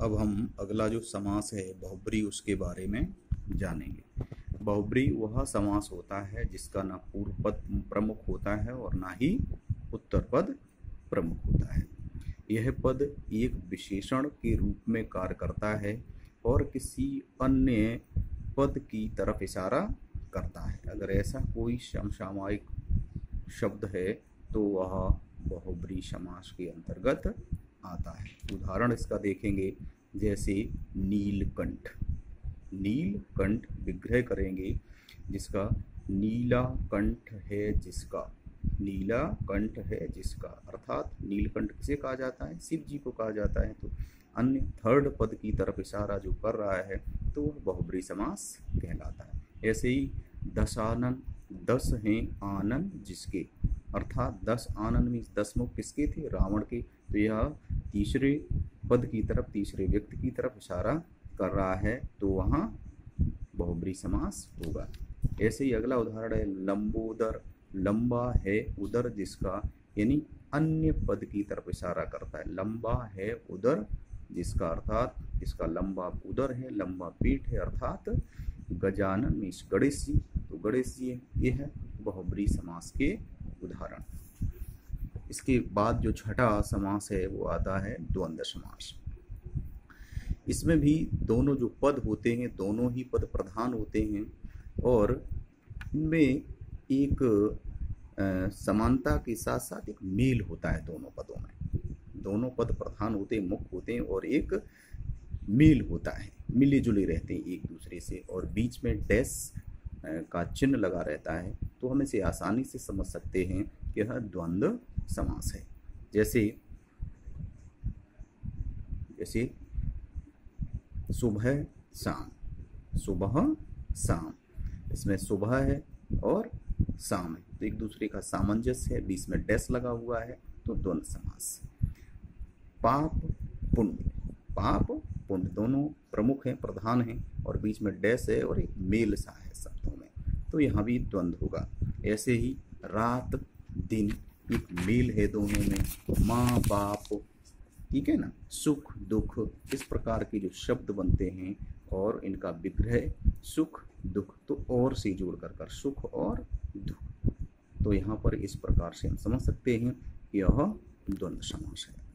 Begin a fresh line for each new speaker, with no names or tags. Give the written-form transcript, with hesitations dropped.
अब हम अगला जो समास है बहुब्री उसके बारे में जानेंगे। बहुब्री वह समास होता है जिसका ना पूर्व पद प्रमुख होता है और ना ही उत्तर पद प्रमुख होता है। यह पद एक विशेषण के रूप में कार्य करता है और किसी अन्य पद की तरफ इशारा करता है। अगर ऐसा कोई समसामयिक शब्द है तो वह बहुब्री समास के अंतर्गत आता है। उदाहरण इसका देखेंगे, जैसे नीलकंठ। नीलकंठ विग्रह करेंगे जिसका नीला कंठ है जिसका, नीला कंठ है जिसका, अर्थात नीलकंठ किसे कहा जाता है? शिव जी को कहा जाता है। तो अन्य थर्ड पद की तरफ इशारा जो कर रहा है तो वह बहुब्री समास कहलाता है। ऐसे ही दशानन, 10 हैं आनंद जिसके, अर्थात 10 आनंद में 10 मुख किसके थे? रावण के। तो यह तीसरे पद की तरफ, तीसरे व्यक्ति की तरफ इशारा कर रहा है, तो वहाँ बहुब्री समास होगा। ऐसे ही अगला उदाहरण है लंबोदर। लंबा है उदर जिसका, यानी अन्य पद की तरफ इशारा करता है। लंबा है उदर जिसका, अर्थात इसका लंबा उदर है, लंबा पीठ है, अर्थात गजानन मीन्स गणेश जी। तो गणेश जी ये है बहुब्री समास के उदाहरण। इसके बाद जो छठा समास है वो आता है द्वंद्व समास। इसमें भी दोनों जो पद होते हैं दोनों ही पद प्रधान होते हैं और इनमें एक समानता के साथ साथ एक मेल होता है दोनों पदों में। दोनों पद प्रधान होते हैं, मुख्य होते हैं और एक मेल होता है, मिले जुले रहते हैं एक दूसरे से और बीच में डैश का चिन्ह लगा रहता है। तो हम इसे आसानी से समझ सकते हैं कि यह द्वंद्व समास है। जैसे जैसे सुबह शाम, सुबह शाम, इसमें सुबह है और शाम है तो एक दूसरे का सामंजस्य है, बीच में डैश लगा हुआ है, तो द्वंद्व समास। पाप पुण्य, पाप पुण्य दोनों प्रमुख हैं, प्रधान हैं और बीच में डैश है और एक मेल सा है शब्दों में, तो यहाँ भी द्वंद्व होगा। ऐसे ही रात दिन, एक मेल है दोनों में। माँ बाप, ठीक है ना, सुख दुख, इस प्रकार के जो शब्द बनते हैं और इनका विग्रह सुख दुख, तो और से जोड़ कर सुख और दुख, तो यहाँ पर इस प्रकार से हम समझ सकते हैं कि यह द्वंद्व समास है।